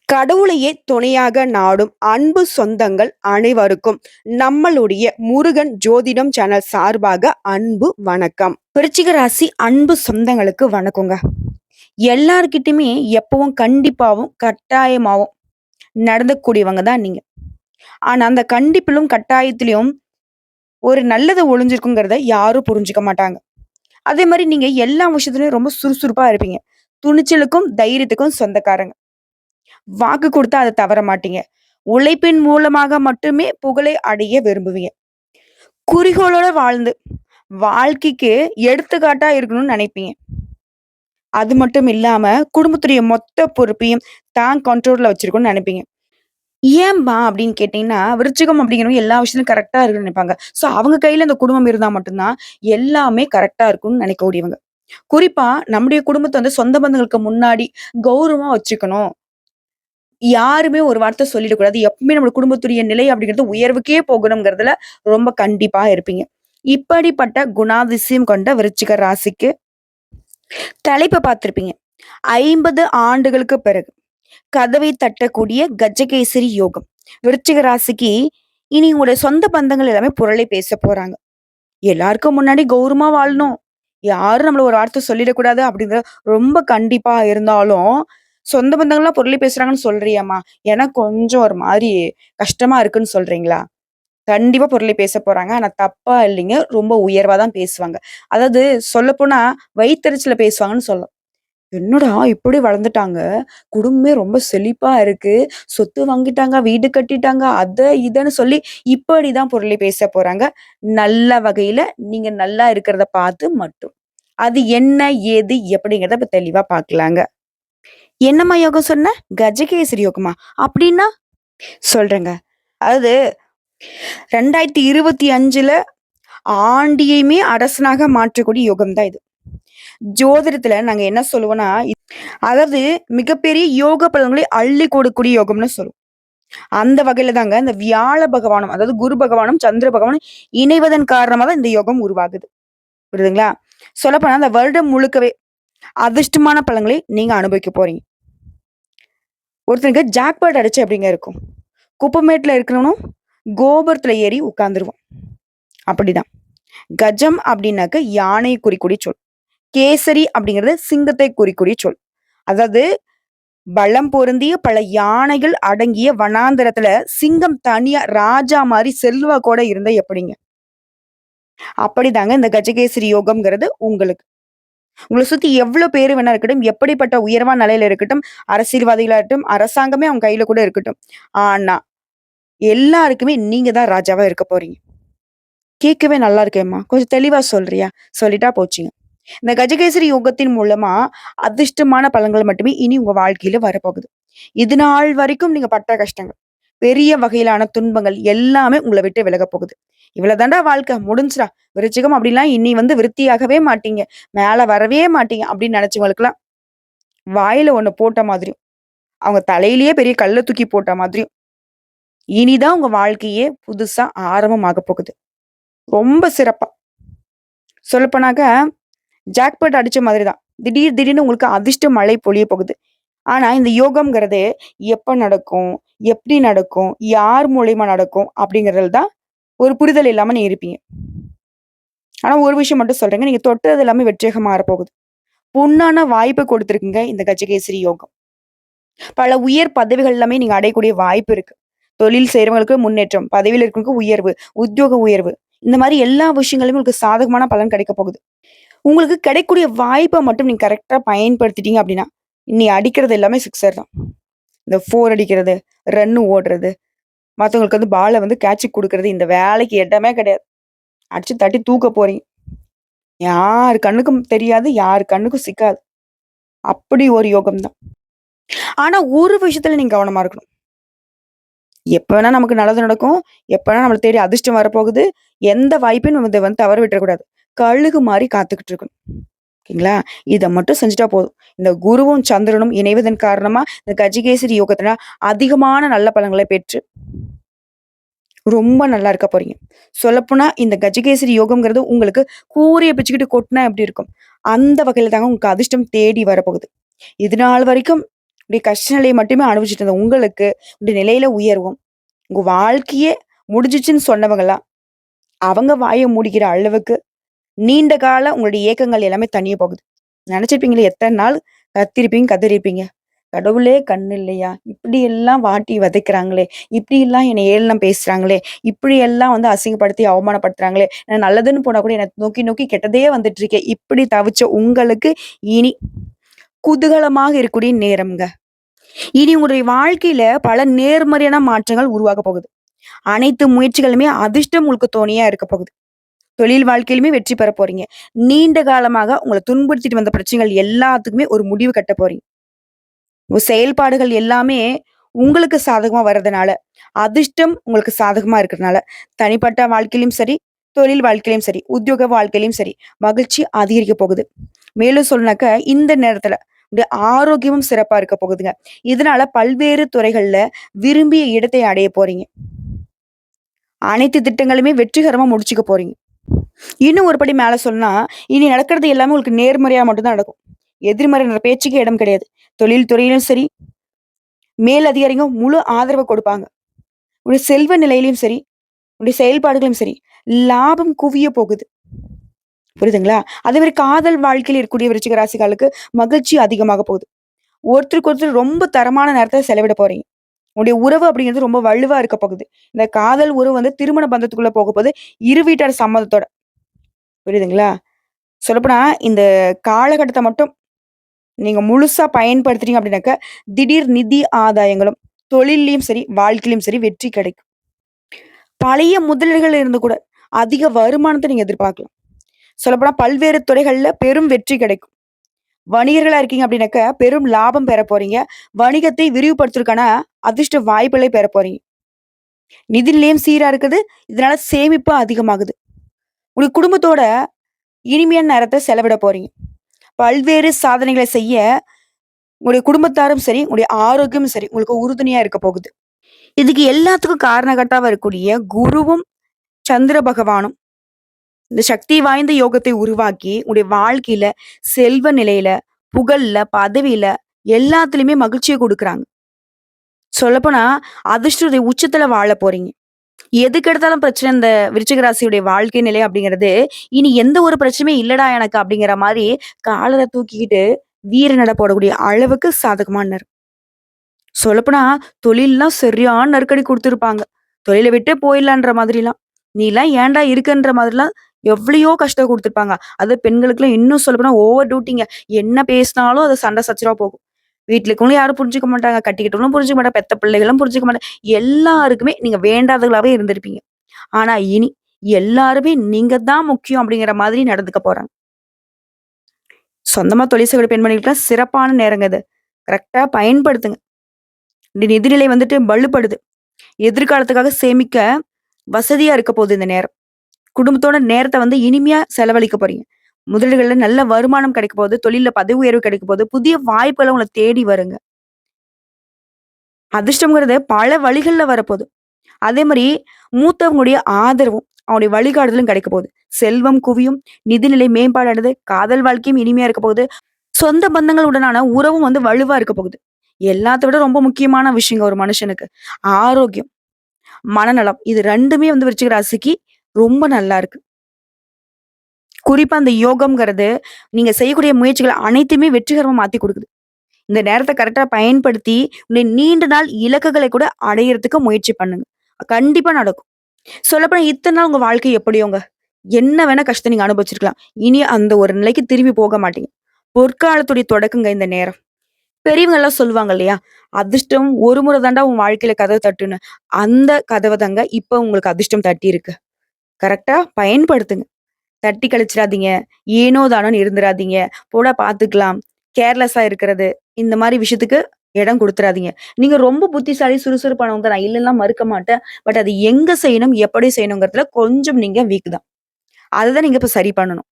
கடவுளையே துணையாக நாடும் அன்பு சொந்தங்கள் அனைவருக்கும் நம்மளுடைய முருகன் ஜோதிடம் சேனல் சார்பாக அன்பு வணக்கம். விருச்சிக ராசி அன்பு சொந்தங்களுக்கு வணக்கங்க. எல்லார்கிட்டயுமே எப்பவும் கண்டிப்பாவும் கட்டாயமாவும் நடந்தக்கூடியவங்க தான் நீங்க. ஆனா அந்த கண்டிப்பிலும் கட்டாயத்திலும் ஒரு நல்லது ஒளிஞ்சிருக்குங்கிறத யாரும் புரிஞ்சுக்க மாட்டாங்க. அதே மாதிரி நீங்க எல்லா விஷயத்துலயும் ரொம்ப சுறுசுறுப்பா இருப்பீங்க. துணிச்சலுக்கும் தைரியத்துக்கும் சொந்தக்காரங்க. வாக்கு குடுத்தா அத தவற மாட்டீங்க. உழைப்பின் மூலமாக மட்டுமே புகழை அடைய விரும்புவீங்க. குறிக்கோளோட வாழ்ந்து, வாழ்க்கைக்கு எடுத்துக்காட்டா இருக்கணும்னு நினைப்பீங்க. அது மட்டும் இல்லாம, குடும்பத்துடைய மொத்த பொறுப்பையும் தான் கண்ட்ரோல்ல வச்சிருக்கணும்னு நினைப்பீங்க. ஏன்பா அப்படின்னு கேட்டீங்கன்னா, விருச்சிகம் அப்படிங்கிறவங்க எல்லா விஷயத்திலும் கரெக்ட்டா இருக்கணும்னு நினைப்பாங்க. ஸோ அவங்க கையில அந்த குடும்பம் இருந்தா மட்டும் தான் எல்லாமே கரெக்ட்டா இருக்கும்னு நினைக்கக்கூடியவங்க. குறிப்பா நம்முடைய குடும்பத்த வந்து சொந்த பந்தங்களுக்கு முன்னாடி கௌரவமா வச்சுக்கணும். யாருமே ஒரு வார்த்தை சொல்லிடக்கூடாது. எப்பவுமே நம்ம குடும்பத்துடைய நிலை அப்படிங்கிறது உயர்வுக்கே போகணுங்கிறதுல ரொம்ப கண்டிப்பா இருப்பீங்க. இப்படிப்பட்ட குணாதிசயம் கொண்ட விருச்சிக ராசிக்கு தலைப்ப பார்த்திருப்பீங்க. 50 ஆண்டுகளுக்கு பிறகு கதவை தட்டக்கூடிய கஜகேசரி யோகம். விருச்சிக ராசிக்கு இனி உங்களுடைய சொந்த பந்தங்கள் எல்லாமே புரளை பேச போறாங்க. எல்லாருக்கும் முன்னாடி கௌரவமா வாழணும். யாரும் நம்மள ஒரு வார்த்தை சொல்லிடக்கூடாது அப்படிங்கிற ரொம்ப கண்டிப்பா இருந்தாலும், சொந்த பந்தங்கள்லாம் புரளி பேசுறாங்கன்னு சொல்றியேம்மா, எனக்கு கொஞ்சம் ஒரு மாரி கஷ்டமா இருக்குன்னு சொல்றீங்களா? கண்டிப்பா புரளி பேச போறாங்க. ஆனா தப்பா இல்லைங்க. ரொம்ப உயர்வா தான் பேசுவாங்க. அதாவது சொல்லப்போனா வயித்தெரிச்சல பேசுவாங்கன்னு சொல்லலாம். என்னடா இப்படி வளர்ந்துட்டாங்க. குடும்பமே ரொம்ப செழிப்பா இருக்கு. சொத்து வாங்கிட்டாங்க, வீடு கட்டிட்டாங்க, அத இதன்னு சொல்லி இப்படிதான் புரளி பேச போறாங்க. நல்ல வகையில நீங்க நல்லா இருக்கிறத பார்த்து மட்டும். அது என்ன, ஏது, எப்படிங்கிறத இப்ப தெளிவா பார்க்கலாங்க. என்னம்மா யோகம் சொன்ன? கஜகேசரி யோகமா? அப்படின்னா? சொல்றேங்க. அதாவது 2025ல ஆண்டியையுமே அரசனாக மாற்றக்கூடிய யோகம் தான் இது. ஜோதிடத்துல நாங்க என்ன சொல்லுவோம்னா, அதாவது மிகப்பெரிய யோக பலன்களை அள்ளி கொடுக்கக்கூடிய யோகம்னு சொல்லுவோம். அந்த வகையில தாங்க இந்த வியாழ பகவானும், அதாவது குரு பகவானும், சந்திர பகவானும் இணைவதன் காரணமா தான் இந்த யோகம் உருவாகுது. புரியுதுங்களா? சொல்லப்போனா அந்த வருடம் முழுக்கவே அதிர்ஷ்டமான பலன்களை நீங்க அனுபவிக்க போறீங்க. ஒருத்தனுக்கு ஜாக்பாட் அடிச்சு எப்படிங்க இருக்கும்? குப்பமேட்ல இருக்கிறவனும் கோபுரத்துல ஏறி உட்கார்ந்துருவான். அப்படிதான். கஜம் அப்படின்னாக்க யானை குறிக்கூடிய சொல். கேசரி அப்படிங்கிறது சிங்கத்தை குறிக்கூடிய சொல். அதாவது பலம் பொருந்திய பல யானைகள் அடங்கிய வனாந்தரத்துல சிங்கம் தனியா ராஜா மாதிரி செல்வாக்கோட இருந்தா எப்படிங்க? அப்படிதாங்க இந்த கஜகேசரி யோகம்ங்கிறது உங்களுக்கு. உங்கள சுத்தி எவ்வளவு பேரு வேணா இருக்கட்டும், எப்படிப்பட்ட உயர்வான நிலையில இருக்கட்டும், அரசியல்வாதிகளா இருக்கட்டும், அரசாங்கமே அவங்க கையில கூட இருக்கட்டும். ஆனா, எல்லாருக்குமே நீங்க தான் ராஜாவா இருக்க போறீங்க. கேட்கவே நல்லா இருக்கேம்மா. கொஞ்சம் தெளிவா சொல்றியா? சொல்லிட்டா போச்சுங்க. இந்த கஜகேசரி யோகத்தின் மூலமா அதிர்ஷ்டமான பலன்கள் மட்டுமே இனி உங்க வாழ்க்கையில வரப்போகுது. இது நாள் வரைக்கும் நீங்க பட்ட கஷ்டங்கள், பெரிய வகையிலான துன்பங்கள் எல்லாமே உங்கள விட்டு விலகப் போகுது. இவ்வளவுதான்டா வாழ்க்கை முடிஞ்சுடா. விருச்சிகம் அப்படிலாம் இனி வந்து விருத்தியாகவே மாட்டீங்க. மேல வரவே மாட்டீங்க அப்படின்னு நினைச்சவங்களுக்குலாம் வாயில ஒண்ணு போட்ட மாதிரியும், அவங்க தலையிலேயே பெரிய கல்ல தூக்கி போட்ட மாதிரியும், இனிதான் உங்க வாழ்க்கையே புதுசா ஆரம்பமாகப் போகுது. ரொம்ப சிறப்பா. சொல்லப்போனாக்க ஜாக்பாட் அடிச்ச மாதிரி தான். திடீர்னு உங்களுக்கு அதிர்ஷ்ட மழை பொழிய போகுது. ஆனா இந்த யோகம்ங்கிறது எப்ப நடக்கும்? எப்படி நடக்கும்? யார் மூலியமா நடக்கும்? அப்படிங்கிறதுல தான் ஒரு புரிதல் இல்லாம நீங்க இருப்பீங்க. ஆனா ஒரு விஷயம் மட்டும் சொல்றேங்க. நீங்க தொட்டது எல்லாமே வெற்றியாக மாறப்போகுது. பொன்னான வாய்ப்பு கொடுத்திருக்குங்க இந்த கஜகேசரி யோகம். பல உயர் பதவிகள் எல்லாமே நீங்க அடையக்கூடிய வாய்ப்பு இருக்கு. தொழில் செய்றவங்களுக்கு முன்னேற்றம், பதவியில இருக்கவங்களுக்கு உயர்வு, உத்தியோக உயர்வு. இந்த மாரி எல்லா விஷயங்களுமே உங்களுக்கு சாதகமான பலன் கிடைக்க போகுது. உங்களுக்கு கிடைக்கக்கூடிய வாய்ப்ப மட்டும் நீங்க கரெக்ட்டா பயன்படுத்திட்டீங்க அப்படின்னா, நீ அடிக்கிறது எல்லாமே சிக்ஸர் தான். இந்த 4 அடிக்கிறது, ரன் ஓடுறது, மத்தவங்களுக்கு வந்து பால வந்து கேட்ச் குடுக்குறது, இந்த வேலைக்கு இடமே கிடையாது. அடிச்சு தட்டி தூக்க போறீங்க. யார் கண்ணுக்கும் தெரியாது, யார் கண்ணுக்கும் சிக்காது. அப்படி ஒரு யோகம் தான். ஆனா ஒரு விஷயத்துல நீங்க கவனமா இருக்கணும். எப்ப வேணா நமக்கு நல்லது நடக்கும். எப்ப வேணா நம்மள தேடி அதிர்ஷ்டம் வரப்போகுது. எந்த வாய்ப்பையும் நம்ம இத வந்து தவற விட்டுறக்கூடாது. கழுகு மாரி காத்துக்கிட்டு இருக்கணும். ஓகேங்களா? இத மட்டும் செஞ்சுட்டா போதும். இந்த குருவும், சந்திரனும் இணைவதன் காரணமா இந்த கஜகேசரி யோகத்துல அதிகமான நல்ல பலன்களை பெற்று ரொம்ப நல்லா இருக்க போறீங்க. சொல்லப்போனா இந்த கஜகேசரி யோகம்ங்கிறது உங்களுக்கு கூரிய பிச்சுக்கிட்டு கொட்டுனா எப்படி இருக்கும்? அந்த வகையில தாங்க உங்களுக்கு அதிர்ஷ்டம் தேடி வரப்போகுது. இது நாள் வரைக்கும் உடைய கஷ்ட நிலையை மட்டுமே அனுபவிச்சுட்டு இருந்த உங்களுக்கு உடைய நிலையில உயர்வும், உங்க வாழ்க்கையே முடிஞ்சிச்சுன்னு சொன்னவங்கலாம், அவங்க வாய மூடிக்கிற அளவுக்கு நீண்ட கால உங்களுடைய ஏக்கங்கள் எல்லாமே தணிய போகுது. நெனச்சிருப்பீங்களே எத்தன நாள் கத்திருப்பீங்க, கதறியிருப்பீங்க. கடவுளே கண்ணு இல்லையா? இப்படியெல்லாம் வாட்டி வதைக்கிறாங்களே! இப்படியெல்லாம் என்னை ஏளனம் பேசுறாங்களே! இப்படியெல்லாம் வந்து அசிங்கப்படுத்தி அவமானப்படுத்துறாங்களே! நான் நல்லதுன்னு போனா கூட என்ன நோக்கி நோக்கி கெட்டதே வந்துட்டு இருக்கே! இப்படி தவிச்ச உங்களுக்கு இனி குதூகலமாக இருக்கக்கூடிய நேரம்ங்க. இனி உங்களுடைய வாழ்க்கையில பல நேர்மறையான மாற்றங்கள் உருவாக போகுது. அனைத்து முயற்சிகளுமே அதிர்ஷ்டம் உங்களுக்கு துணையா இருக்க போகுது. தொழில் வாழ்க்கையிலுமே வெற்றி பெற போறீங்க. நீண்ட காலமாக உங்கள துன்புறுத்திட்டு வந்த பிரச்சனைகள் எல்லாத்துக்குமே ஒரு முடிவு கட்ட போறீங்க. உங்க செயல்பாடுகள் எல்லாமே உங்களுக்கு சாதகமா வர்றதுனால, அதிர்ஷ்டம் உங்களுக்கு சாதகமா இருக்கிறதுனால, தனிப்பட்ட வாழ்க்கையிலும் சரி, தொழில் வாழ்க்கையிலும் சரி, உத்தியோக வாழ்க்கையிலும் சரி, மகிழ்ச்சி அதிகரிக்க போகுது. மேலும் சொல்லனாக்க, இந்த நேரத்துல உங்க ஆரோக்கியமும் சிறப்பா இருக்க போகுதுங்க. இதனால பல்வேறு துறைகள்ல விரும்பிய இடத்தை அடைய போறீங்க. அனைத்து திட்டங்களுமே வெற்றிகரமா முடிச்சுக்க போறீங்க. இன்னும் ஒரு படி மேல சொன்னா, இனி நடக்கிறது எல்லாமே உங்களுக்கு நேர்மறையா மட்டும் தான் நடக்கும். எதிர்மறைன்ற பேச்சுக்கே இடம் கிடையாது. தொழில் துறையிலும் சரி, மேல் அதிகாரிங்க முழு ஆதரவு கொடுப்பாங்க. உங்களுடைய செல்வ நிலையிலும் சரி, உங்களுடைய செயல்பாடுகளும் சரி, லாபம் குவிய போகுது. புரியுதுங்களா? அதே மாரி காதல் வாழ்க்கையில இருக்கக்கூடிய விருச்சிக ராசிக்காரர்களுக்கு மகிழ்ச்சி அதிகமாக போகுது. ஒருத்தருக்கு ஒருத்தர் ரொம்ப தரமான நேரத்த செலவிட போறீங்க. உங்களுடைய உறவு அப்படிங்கிறது ரொம்ப வலுவா இருக்க போகுது. இந்த காதல் உறவு வந்து திருமண பந்தத்துக்குள்ள போகப்போது, இரு வீட்டார் சம்மதத்தோட. புரியுதுங்களா? சொல்லப்போனா இந்த காலகட்டத்த மட்டும் நீங்க முழுசா பயன்படுத்துறீங்க அப்படின்னாக்க, திடீர் நிதி ஆதாயங்களும், தொழில்லயும் சரி, வாழ்க்கையிலும் சரி வெற்றி கிடைக்கும். பழைய முதலீடுகள் இருந்து கூட அதிக வருமானத்த நீங்க எதிர்பார்க்கலாம். சொல்லப்போனா பல்வேறு துறைகள்ல பெரும் வெற்றி கிடைக்கும். வணிகர்களா இருக்கீங்க அப்படின்னாக்க, பெரும் லாபம் பெற போறீங்க. வணிகத்தை விரிவுபடுத்துறதுக்கான அதிர்ஷ்ட வாய்ப்புகளை பெற போறீங்க. நிதி நிலையம் சீரா இருக்குது. இதனால சேமிப்பு அதிகமாகுது. உங்க குடும்பத்தோட இனிமையான நேரத்த செலவிட போறீங்க. பல்வேறு சாதனைகள செய்ய உங்களுடைய குடும்பத்தாரும் சரி, உங்களுடைய ஆரோக்கியமும் சரி, உங்களுக்கு உறுதுணையா இருக்க போகுது. இதுக்கு எல்லாத்துக்கும் காரணகர்த்தாவா இருக்கக்கூடிய குருவும், சந்திர பகவானும் இந்த சக்தி வாய்ந்த யோகத்தை உருவாக்கி, உங்களுடைய வாழ்க்கையில, செல்வ நிலையில, புகழ்ல, பதவியில எல்லாத்துலயுமே மகிழ்ச்சிய குடுக்குறாங்க. சொல்லப்போனா, அதிர்ஷ்டத்துடைய உச்சத்துல வாழப் போறீங்க. எதுக்கு எடுத்தாலும் பிரச்சனை இந்த விருச்சிக ராசியுடைய வாழ்க்கை நிலை அப்படிங்கிறது, இனி எந்த ஒரு பிரச்சனையுமே இல்லடா எனக்கு அப்படிங்கிற மாரி காலர தூக்கிக்கிட்டு வீர நட போடக்கூடிய அளவுக்கு சாதகமான நேரம். சொல்லப்போனா, தொழில்லாம் சரியான நெருக்கடி குடுத்திருப்பாங்க. தொழில விட்டே போயிடலான்ற மாதிரிலாம். "நீலாம் ஏன்டா இருக்கன்ற" மாதிரிலாம் எவ்வளையோ கஷ்டம் குடுத்துருப்பாங்க. அது பெண்களுக்குலாம் இன்னும் சொல்லப்போனா ஓவர் டியூட்டிங்க. என்ன பேசினாலும் அது சண்டை சச்சரவா போகும். வீட்ல இருக்கவங்களும் யாரும் புரிஞ்சுக்க மாட்டாங்க. கட்டிக்கிட்டவங்களும் புரிஞ்சுக்க மாட்டாங்க. பெத்த பிள்ளைகளும் புரிஞ்சுக்க மாட்டாங்க. எல்லாருக்குமே நீங்க வேண்டாதவங்களாவே இருந்திருப்பீங்க. ஆனா இனி எல்லாருமே நீங்க தான் முக்கியம் அப்படிங்கிற மாதிரி நடந்துக்க போறாங்க. சொந்தமா தொழில் செய்ற பெண்மணிகளுக்குலாம் சிறப்பான நேரங்க இது. கரெக்ட்டா பயன்படுத்துங்க. இந்த நிதிநிலை வந்துட்டு வலுப்படுது. எதிர்காலத்துக்காக சேமிக்க வசதியா இருக்க போகுது இந்த நேரம். குடும்பத்தோட நேரத்த வந்து இனிமையா செலவழிக்க போறீங்க. முதலீடுகள்ல நல்ல வருமானம் கிடைக்க போகுது. தொழில்ல பதவி உயர்வு கிடைக்க போகுது. புதிய வாய்ப்புகள் உங்கள தேடி வருங்க. அதிர்ஷ்டம்ங்கிறது பல வழிகள்ல வரப்போது. அதே மாரி மூத்தவங்களுடைய ஆதரவும், அவங்களுடைய வழிகாட்டுதலும் கிடைக்க போகுது. செல்வம் குவியும், நிதிநிலை மேம்பாடு காதல் வாழ்க்கையும் இனிமையா இருக்க போகுது. சொந்த பந்தங்கள் உடனான உறவும் வந்து வலுவா இருக்க போகுது. எல்லாத்த விட ரொம்ப முக்கியமான விஷயங்க ஒரு மனுஷனுக்கு. ஆரோக்கியம், மனநலம் இது 2மே வந்து விருச்சிக ராசிக்கு ரொம்ப நல்லா இருக்கு. குறிப்பா அந்த யோகம்ங்கிறது, நீங்க செய்யக்கூடிய முயற்சிகள் அனைத்தையுமே வெற்றிகரமா மாத்தி குடுக்குது. இந்த நேரத்த கரெக்ட்டா பயன்படுத்தி, உங்களுடைய நீண்ட நாள் இலக்குகளை கூட அடையறதுக்கு முயற்சி பண்ணுங்க. கண்டிப்பா நடக்கும். சொல்லப்போனா இத்தன நாள் உங்க வாழ்க்கை எப்படியோங்க. என்ன வேணா கஷ்டம் நீங்க அனுபவிச்சிருக்கலாம். இனி அந்த ஒரு நிலைக்கு திரும்பி போக மாட்டீங்க. பொற்காலத்துடைய தொடக்கங்க இந்த நேரம். பெரியவங்க எல்லாம் சொல்லுவாங்க இல்லையா? அதிர்ஷ்டம் ஒரு முறை தான்டா உன் வாழ்க்கையில கதவு தட்டுன்னு. அந்த கதவ தாங்க இப்ப உங்களுக்கு அதிர்ஷ்டம் தட்டியிருக்கு. கரெக்ட்டா பயன்படுத்துங்க. தட்டி கழிச்சிராதீங்க. ஏனோ தானோன்னு இருந்துராதீங்க. போடா பார்த்துக்கலாம். கேர்லெஸ்ஸா இருக்கிறது. இந்த மாரி விஷயத்துக்கு இடம் குடுத்துறாதீங்க. நீங்க ரொம்ப புத்திசாலி, சுறுசுறுப்பானவங்க. நான் இல்லன்னுலாம் மறுக்க மாட்டேன். பட் அது எங்க செய்யணும், எப்படி செய்யணுங்கிறதுல கொஞ்சம் நீங்க வீக் தான். அததான் நீங்க இப்ப சரி பண்ணணும்.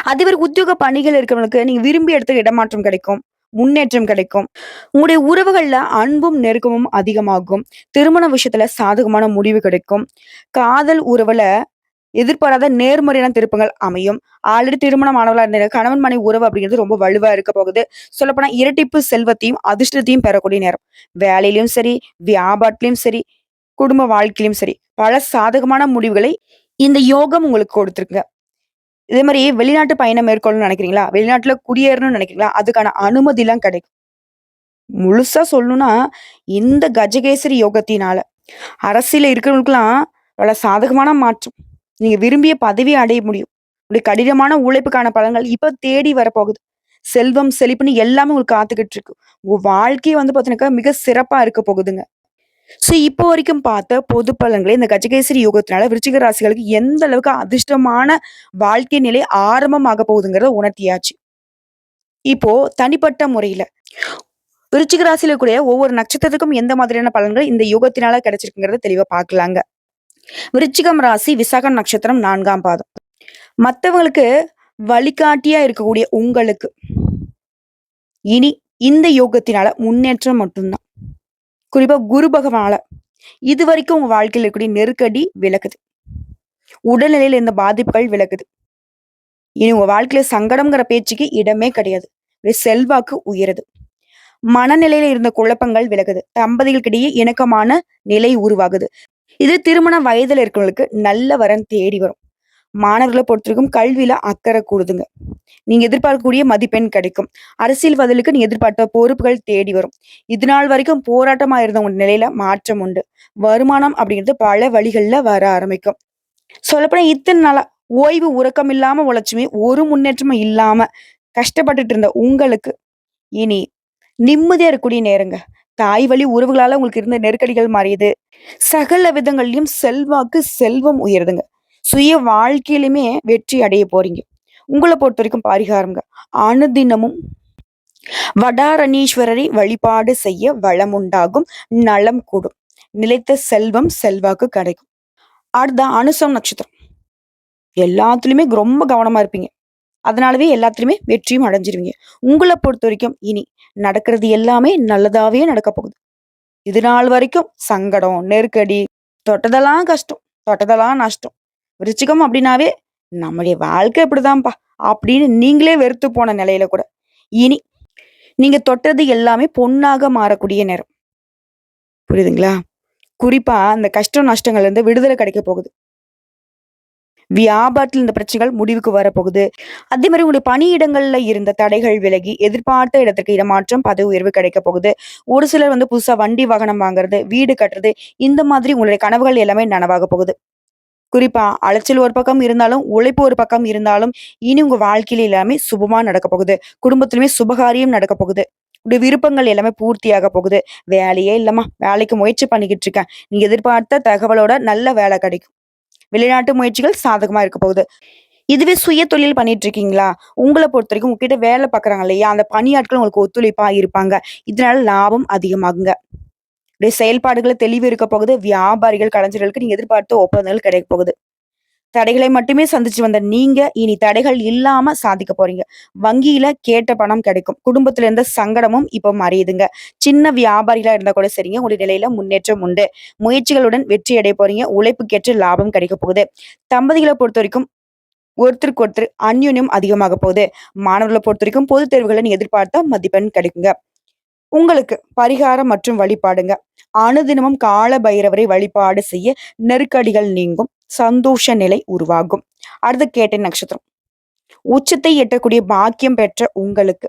அதேமாரி உத்தியோக பணிகள் இருக்கிறவங்களுக்கு நீங்க விரும்பிய இடத்துக்கு இடமாற்றம் கிடைக்கும். முன்னேற்றம் கிடைக்கும். உங்களுடைய உறவுகள்ல அன்பும், நெருக்கமும் அதிகமாகும். திருமண விஷயத்துல சாதகமான முடிவு கிடைக்கும். காதல் உறவுல எதிர்பாராத நேர்மறையான திருப்பங்கள் அமையும். ஆல்ரெடி திருமணம் ஆனவளா இருந்த கணவன் மனைவி உறவு அப்படிங்கிறது ரொம்ப வலுவா இருக்க போகுது. சொல்லப்போனா இரட்டிப்பு செல்வத்தையும், அதிர்ஷ்டத்தையும் பெறக்கூடிய நேரம். வேலையிலயும் சரி, வியாபாரத்திலயும் சரி, குடும்ப வாழ்க்கையிலும் சரி, பல சாதகமான முடிவுகளை இந்த யோகம் உங்களுக்கு கொடுத்திருக்குங்க. இதே மாரி வெளிநாட்டு பயணம் மேற்கொள்ளணும்னு நினைக்கிறீங்களா? வெளிநாட்டுல குடியேறணும்னு நினைக்கிறீங்களா? அதுக்கான அனுமதிலாம் கிடைக்கும். முழுசா சொல்லணும்னா, இந்த கஜகேசரி யோகத்தினால அரசியல்ல இருக்கிறவங்களுக்கெல்லாம் பல சாதகமான மாற்றம். நீங்க விரும்பிய பதவிய அடைய முடியும். உங்களுடைய கடினமான உழைப்புக்கான பலன்கள் இப்ப தேடி வரப்போகுது. செல்வம், செழிப்புன்னு எல்லாமே உங்களுக்கு காத்துக்கிட்டு இருக்கு. உங்க வாழ்க்கையே வந்து பார்த்தீங்கன்னாக்கா, மிக சிறப்பா இருக்க போகுதுங்க. இப்போ வரைக்கும் பார்த்த பொது பலன்களே இந்த கஜகேசரி யோகத்தினால விருச்சிக ராசிகளுக்கு எந்த அளவுக்கு அதிர்ஷ்டமான வாழ்க்கை நிலை ஆரம்பமாக போகுதுங்கிறத உணர்த்தியாச்சு. இப்போ தனிப்பட்ட முறையில விருச்சிக ராசியில கூடிய ஒவ்வொரு நட்சத்திரத்துக்கும் எந்த மாதிரியான பலன்கள் இந்த யோகத்தினால கிடைச்சிருக்குங்கிறத தெளிவா பார்க்கலாங்க. விருச்சிகம் ராசி விசாகம் நட்சத்திரம் 4ஆம் பாதம். மத்தவங்களுக்கு வழிகாட்டியா இருக்கக்கூடிய உங்களுக்கு இனி இந்த யோகத்தினால முன்னேற்றம் மட்டும்தான். குறிப்பா குரு பகவானால இதுவரைக்கும் உங்க வாழ்க்கையில இருக்கக்கூடிய நெருக்கடி விலகுது. உடல்நிலையில இருந்த பாதிப்புகள் விலகுது. இனி உங்க வாழ்க்கையில சங்கடம்ங்கிற பேச்சுக்கு இடமே கிடையாது. செல்வாக்கு உயருது. மனநிலையில இருந்த குழப்பங்கள் விலகுது. தம்பதிகளுக்கிடையே இணக்கமான நிலை உருவாகுது. இது திருமண வயதுல இருக்கிறவங்களுக்கு நல்ல வரன் தேடி வரும். மாணவர்களை பொறுத்தவரைக்கும் கல்வியில அக்கறை கூடுதுங்க. நீங்க எதிர்பார்க்கக்கூடிய மதிப்பெண் கிடைக்கும். அரசியல்வாதிகளுக்கு நீங்க எதிர்பார்த்த பொறுப்புகள் தேடி வரும். இது நாள் வரைக்கும் போராட்டமா இருந்த உங்க நிலையில மாற்றம் உண்டு. வருமானம் அப்படிங்கிறது பல வழிகள்ல வர ஆரம்பிக்கும். சொல்லப்போனா இத்தனை நாளா ஓய்வு உறக்கம் இல்லாம உழைச்சுமே ஒரு முன்னேற்றமும் இல்லாம கஷ்டப்பட்டுட்டு இருந்த உங்களுக்கு இனி நிம்மதியா இருக்கக்கூடிய நேரங்க. தாய் வழி உறவுகளால உங்களுக்கு இருந்த நெருக்கடிகள் மாறியது. சகல விதங்கள்லயும் செல்வாக்கு, செல்வம் உயருதுங்க. சுய வாழ்க்கையிலுமே வெற்றி அடைய போறீங்க. உங்கள பொறுத்தவரைக்கும் பரிகாரம்ங்க. அனுதினமும் வடாரணீஸ்வரரை வழிபாடு செய்ய வளம் உண்டாகும், நலம் கூடும். நிலைத்த செல்வம், செல்வாக்கு கிடைக்கும். அடுத்த அனுசம் நட்சத்திரம். எல்லாத்துலயுமே ரொம்ப கவனமா இருப்பீங்க. அதனாலவே எல்லாத்துலயுமே வெற்றியும் அடைஞ்சிருவீங்க. உங்கள பொறுத்தவரைக்கும் இனி நடக்கிறது எல்லாமே நல்லதாவே நடக்கப் போகுது. இது நாள் வரைக்கும் சங்கடம், நெருக்கடி, தொட்டதெல்லாம் கஷ்டம், தொட்டதெல்லாம் நஷ்டம். விருச்சிகம் அப்படின்னாவே நம்முடைய வாழ்க்கை இப்படிதான்ப்பா அப்படின்னு நீங்களே வெறுத்து போன நிலையில கூட இனி நீங்க தொட்டது எல்லாமே பொன்னாக மாறக்கூடிய நேரம். புரியுதுங்களா? குறிப்பா அந்த கஷ்டம் நஷ்டங்கள்ல இருந்து விடுதலை கிடைக்க போகுது. வியாபாரத்தில் இந்த பிரச்சனைகள் முடிவுக்கு வரப்போகுது. அதே மாதிரி உங்களுடைய பணியிடங்கள்ல இருந்த தடைகள் விலகி எதிர்பார்த்த இடத்துக்கு இடமாற்றம், பதவி உயர்வு கிடைக்க போகுது. ஒரு சிலர் வந்து புதுசா வண்டி வாகனம் வாங்குறது, வீடு கட்டுறது, இந்த மாதிரி உங்களுடைய கனவுகள் எல்லாமே நனவாக போகுது. குறிப்பா அலைச்சல் ஒரு பக்கம் இருந்தாலும், உழைப்பு ஒரு பக்கம் இருந்தாலும், இனி உங்க வாழ்க்கையில எல்லாமே சுபமா நடக்க போகுது. குடும்பத்திலுமே சுபகாரியம் நடக்க போகுது. உங்களுடைய விருப்பங்கள் எல்லாமே பூர்த்தியாக போகுது. வேலையே இல்லம்மா, வேலைக்கு முயற்சி பண்ணிக்கிட்டு இருக்கேன். நீங்க எதிர்பார்த்த தகவலோட நல்ல வேலை கிடைக்கும். வெளிநாட்டு முயற்சிகள் சாதகமா இருக்க போகுது. இதுவே சுய தொழில் பண்ணிட்டு இருக்கீங்களா? உங்கள பொறுத்தவரைக்கும் உங்ககிட்ட வேலை பார்க்குறாங்க இல்லையா? அந்த பணியாட்கள் உங்களுக்கு ஒத்துழைப்பா இருப்பாங்க. இதனால லாபம் அதிகமாகுங்க. உடைய செயல்பாடுகள்ல தெளிவு இருக்க போகுது. வியாபாரிகள், கலைஞர்களுக்கு நீங்க எதிர்பார்த்த ஒப்பந்தங்கள் கிடைக்க போகுது. தடைகளை மட்டுமே சந்திச்சு வந்த நீங்க இனி தடைகள் இல்லாம சாதிக்க போறீங்க. வங்கியில கேட்ட பணம் கிடைக்கும். குடும்பத்துல இருந்த சங்கடமும் இப்ப மறையுதுங்க. சின்ன வியாபாரிகளா இருந்தா கூட சரிங்க. உங்களுடைய நிலையில முன்னேற்றம் உண்டு. முயற்சிகளுடன் வெற்றி அடைய போறீங்க. உழைப்புக்கேற்ற லாபம் கிடைக்க போகுது. தம்பதிகளை பொறுத்தவரைக்கும் ஒருத்தருக்கு ஒருத்தர் அந்யோன்யம் அதிகமாக போகுது. மாணவர்களை பொறுத்தவரைக்கும் பொதுத் தேர்வுகளை நீ எதிர்பார்த்த மதிப்பெண் கிடைக்குங்க. உங்களுக்கு பரிகாரம் மற்றும் வழிபாடுங்க. அனுதினமும் கால பைரவரை வழிபாடு செய்ய நெருக்கடிகள் நீங்கும். சந்தோஷ நிலை உருவாகும். அடுத்து கேட்டை நட்சத்திரம். உச்சத்தை எட்டக்கூடிய பாக்கியம் பெற்ற உங்களுக்கு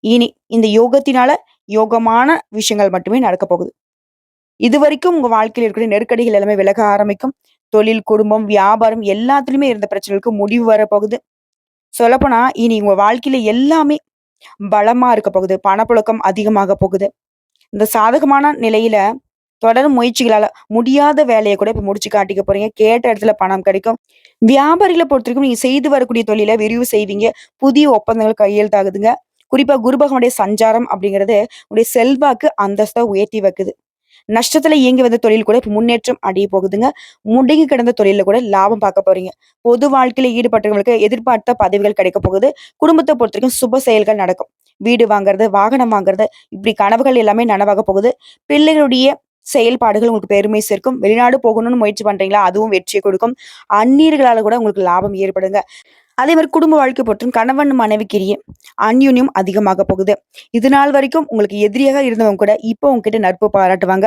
இனி இந்த யோகத்தினால யோகமான விஷயங்கள் மட்டுமே நடக்க போகுது. இதுவரைக்கும் உங்க வாழ்க்கையில் இருக்கிற நெருக்கடிகள் எல்லாமே விலக ஆரம்பிக்கும். தொழில், குடும்பம், வியாபாரம் எல்லாத்துலயுமே இருந்த பிரச்சனைகளுக்கு முடிவு வரப்போகுது. சொல்லப்போனா இனி உங்க வாழ்க்கையில எல்லாமே பலமா இருக்க போகுது. பணப்புழக்கம் அதிகமாக போகுது. இந்த சாதகமான நிலையில தொடரும் முயற்சிகளால முடியாத வேலையை கூட இப்ப முடிச்சு காட்டிக்க போறீங்க. கேட்ட இடத்துல பணம் கிடைக்கும். வியாபாரிகளை பொறுத்தவரைக்கும் நீங்க செய்து வரக்கூடிய தொழிலை விரிவு செய்வீங்க. புதிய ஒப்பந்தங்கள் கையெழுத்தாகுதுங்க. குறிப்பா குரு பகவானுடைய சஞ்சாரம் அப்படிங்கிறது உடைய செல்வாக்கு அந்தஸ்தை உயர்த்தி வைக்குது. நஷ்டத்துல இயங்கி வந்த தொழில் கூட இப்ப முன்னேற்றம் அடைய போகுதுங்க. முடங்கி கிடந்த தொழில கூட லாபம் பார்க்க போறீங்க. பொது வாழ்க்கையில ஈடுபட்டவங்களுக்கு எதிர்பார்த்த பதவிகள் கிடைக்க போகுது. குடும்பத்தை பொறுத்த வரைக்கும் சுப செயல்கள் நடக்கும். வீடு வாங்குறது, வாகனம் வாங்குறது, இப்படி கனவுகள் எல்லாமே நனவாக போகுது. பிள்ளைகளுடைய செயல்பாடுகள் உங்களுக்கு பெருமை சேர்க்கும். வெளிநாடு போகணும்னு முயற்சி பண்றீங்களா? அதுவும் வெற்றியை கொடுக்கும். அந்நியர்களால கூட உங்களுக்கு லாபம் ஏற்படுங்க. அதே மாரி குடும்ப வாழ்க்கை பொறுத்தும் கணவன் மனைவிக்கிடையே அந்யோன்யம் அதிகமாக போகுது. இது நாள் வரைக்கும் உங்களுக்கு எதிரியாக இருந்தவங்க கூட இப்போ உங்ககிட்ட நட்பு பாராட்டுவாங்க.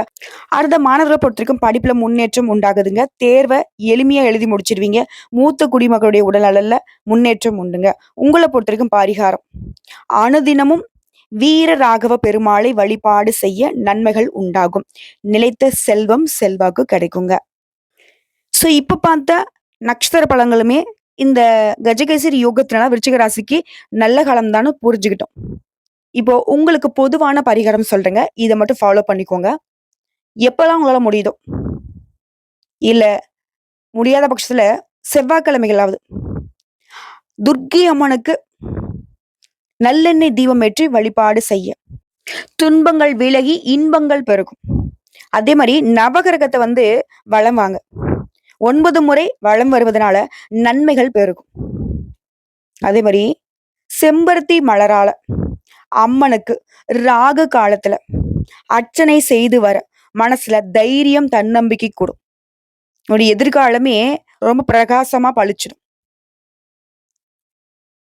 அடுத்த மாணவர்களை பொறுத்தவரைக்கும் படிப்புல முன்னேற்றம் உண்டாகுதுங்க. தேர்வை எளிமையா எழுதி முடிச்சிருவீங்க. மூத்த குடிமக்களுடைய உடல்நலன்ல முன்னேற்றம் உண்டுங்க. உங்களை பொறுத்தவரைக்கும் பரிகாரம். அனுதினமும் வீர ராகவ பெருமாளை வழிபாடு செய்ய நன்மைகள் உண்டாகும். நிலைத்த செல்வம் செல்வாக்கு கிடைக்குங்க. சோ இப்ப பார்த்த நட்சத்திர பலன்களுமே இந்த கஜகேசரி யோகத்தினால விருச்சிக ராசிக்கு நல்ல காலம் தான்னு புரிஞ்சுக்கிட்டோம். இப்போ உங்களுக்கு பொதுவான பரிகாரம் சொல்றேங்க. இத மட்டும் ஃபாலோ பண்ணிக்கோங்க. எப்பலாம் உங்களால முடியுதோ, இல்ல முடியாத பட்சத்துல செவ்வாய்க்கிழமைகளாவது துர்க்கை அம்மனுக்கு நல்லெண்ணெய் தீபம் ஏற்றி வழிபாடு செய்ய துன்பங்கள் விலகி இன்பங்கள் பெருகும். அதே மாதிரி நவகிரகத்தை வலம் வாங்க. 9 முறை வலம் வருவதனால நன்மைகள் பெருகும். அதே மாதிரி செம்பருத்தி மலரால அம்மனுக்கு ராகு காலத்துல அர்ச்சனை செய்து வர மனசுல தைரியம் தன்னம்பிக்கை கூடும். உங்களுடைய எதிர்காலமே ரொம்ப பிரகாசமா பளிச்சிடும்.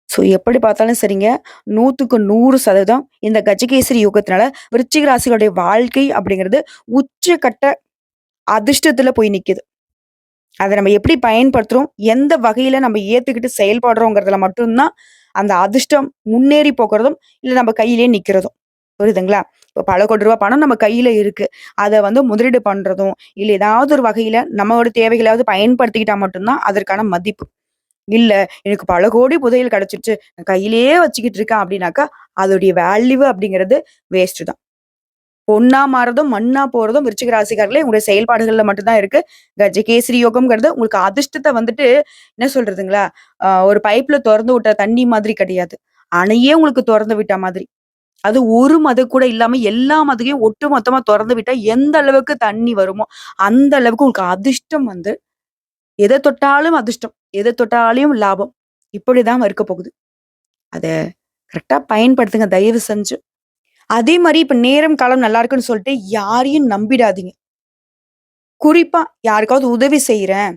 ஸோ எப்படி பார்த்தாலும் சரிங்க, 100க்கு 100% இந்த கஜகேசரி யோகத்தினால விருச்சிக ராசிகளுடைய வாழ்க்கை அப்படிங்கிறது உச்சக்கட்ட அதிர்ஷ்டத்துல போய் நிக்குது. அதை நம்ம எப்படி பயன்படுத்துறோம், எந்த வகையில நம்ம ஏத்துக்கிட்டு செயல்படுறோங்கிறதுல மட்டும்தான் அந்த அதிர்ஷ்டம் முன்னேறி போகிறதும், இல்ல நம்ம கையிலேயே நிக்கிறதும். புரியுதுங்களா? இப்போ பல கோடி ரூபாய் பணம் நம்ம கையில இருக்கு. அதை முதலீடு பண்றதும், இல்ல ஏதாவது ஒரு வகையில நம்மளோட தேவைகளாவது பயன்படுத்திக்கிட்டா மட்டும்தான் அதற்கான மதிப்பு. இல்ல எனக்கு பல கோடி புதையல் கிடைச்சிருச்சு, நான் கையிலேயே வச்சுக்கிட்டு இருக்கேன் அப்படின்னாக்கா, அதோடைய வேல்யூ அப்படிங்கிறது வேஸ்ட் தான். பொன்னா மாறதும், மண்ணா போறதும் விருச்சிக ராசிக்காரர்களே உங்களுடைய செயல்பாடுகள்ல மட்டும்தான் இருக்கு. கஜகேசரி யோகம்ங்கிறது உங்களுக்கு அதிர்ஷ்டத்தை என்ன சொல்றதுங்களா, ஒரு பைப்ல தொறந்து விட்ட தண்ணி மாதிரி கிடையாது. அணையே உங்களுக்கு தொறந்து விட்ட மாதிரி. அது ஒரு மது கூட இல்லாம எல்லா மதுகையும் ஒட்டு மொத்தமா தொறந்து விட்டா எந்த அளவுக்கு தண்ணி வருமோ, அந்த அளவுக்கு உங்களுக்கு அதிர்ஷ்டம் எதை தொட்டாலும் அதிர்ஷ்டம், எதை தொட்டாலும் லாபம். இப்படிதான் இருக்க போகுது. அத கரெக்டா பயன்படுத்துங்க தயவு செஞ்சு. அதே மாரி இப்ப நேரம் காலம் நல்லா இருக்குன்னு சொல்லிட்டு யாரையும் நம்பிடாதீங்க. குறிப்பா யாருக்காவது உதவி செய்றேன்,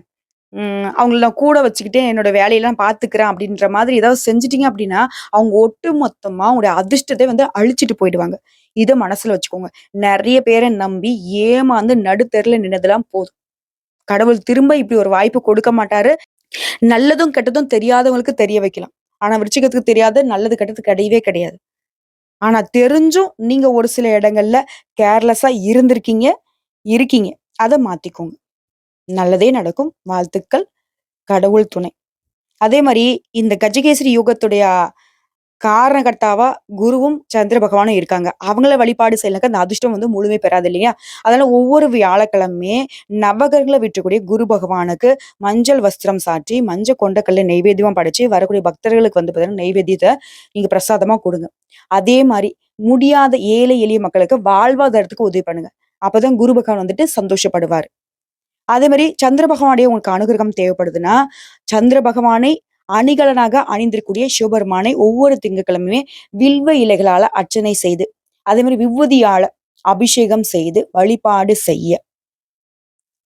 அவங்கள நான் கூட வச்சுக்கிட்டு என்னோட வேலையெல்லாம் பார்த்துக்கிறேன் அப்படின்ற மாதிரி ஏதாவது செஞ்சுட்டீங்க அப்படின்னா, அவங்க ஒட்டு மொத்தமா உங்களுடைய அதிர்ஷ்டத்தை அழிச்சிட்டு போயிடுவாங்க. இத மனசுல வச்சுக்கோங்க. நெறைய பேர நம்பி ஏமாந்து நடுத்தெருல நின்னதெல்லாம் போதும். கடவுள் திரும்ப இப்படி ஒரு வாய்ப்பு கொடுக்க மாட்டாரு. நல்லதும் கெட்டதும் தெரியாதவங்களுக்கு தெரிய வைக்கலாம். ஆனா விருச்சிகத்துக்கு தெரியாத நல்லது கெட்டது கிடையவே கிடையாது. ஆனா தெரிஞ்சும் நீங்க ஒரு சில இடங்கள்ல கேர்லெஸ்ஸா இருந்திருக்கீங்க, இருக்கீங்க. அத மாத்திக்கோங்க. நல்லதே நடக்கும். வாழ்த்துக்கள். கடவுள் துணை. அதே மாரி இந்த கஜகேசரி யோகத்துடைய காரணகர்த்தாவா குருவும், சந்திர பகவானும் இருக்காங்க. அவங்கள வழிபாடு செய்யலனாக்கா அந்த அதிர்ஷ்டம் முழுமை பெறாது இல்லையா? அதனால ஒவ்வொரு வியாழக்கிழமையுமே நவகிரகங்கள வீற்றக்கூடிய குரு பகவானுக்கு மஞ்சள் வஸ்திரம் சாற்றி, மஞ்சள் கொண்டக்கல்ல நெய்வேத்தியமா படைச்சு வரக்கூடிய பக்தர்களுக்கு பார்த்தீங்கன்னா, நெய்வேத்தியத்த நீங்க பிரசாதமா குடுங்க. அதே மாரி முடியாத ஏழை எளிய மக்களுக்கு வாழ்வாதாரத்துக்கு உதவி பண்ணுங்க. அப்பதான் குரு பகவான் சந்தோஷப்படுவாரு. அதே மாரி சந்திர பகவானுடைய உங்களுக்கு அனுகிரகம் தேவைப்படுதுன்னா, சந்திர பகவானை அணிகலனாக அணிந்திருக்கக்கூடிய சிவபெருமானை ஒவ்வொரு திங்கட்கிழமையுமே வில்வ இலைகளால அர்ச்சனை செய்து, அதே மாதிரி விபூதியால அபிஷேகம் செய்து வழிபாடு செய்ய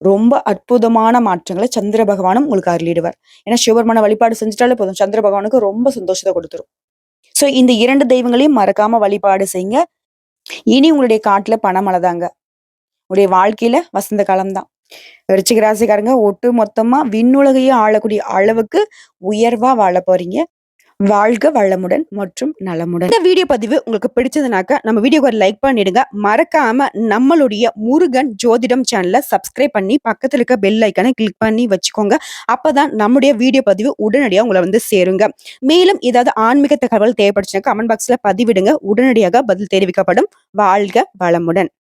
ரொம்ப அற்புதமான மாற்றங்களை சந்திர பகவானும் உங்களுக்கு அருளிடுவார். ஏன்னா சிவபெருமான வழிபாடு செஞ்சுட்டாலே போதும், சந்திர பகவானுக்கு ரொம்ப சந்தோஷத்தை கொடுத்துரும். சோ இந்த 2 தெய்வங்களையும் மறக்காம வழிபாடு செய்யுங்க. இனி உங்களுடைய காட்டுல பணமழை தாங்க. உங்களுடைய வாழ்க்கையில வசந்த காலம் தான். விருச்சிக ராசிக்காரங்க ஒட்டு மொத்தமா விண்ணுலகையே ஆளக்கூடிய அளவுக்கு உயர்வா வாழ போறீங்க. வாழ்க வளமுடன் மற்றும் நலமுடன். இந்த வீடியோ பதிவு உங்களுக்கு பிடிச்சதுனாக்க நம்ம வீடியோக்கு ஒரு லைக் பண்ணிடுங்க. மறக்காம நம்மளுடைய முருகன் ஜோதிடம் சேனலை சப்ஸ்கிரைப் பண்ணி பக்கத்துல இருக்க பெல் ஐக்கானை கிளிக் பண்ணி வச்சுக்கோங்க. அப்பதான் நம்முடைய வீடியோ பதிவு உடனடியாக உங்களை சேருங்க. மேலும் ஏதாவது ஆன்மீக தகவல் தேவைப்படுச்சுன்னா கமெண்ட் பாக்ஸ்ல பதிவிடுங்க. உடனடியாக பதில் தெரிவிக்கப்படும். வாழ்க வளமுடன்.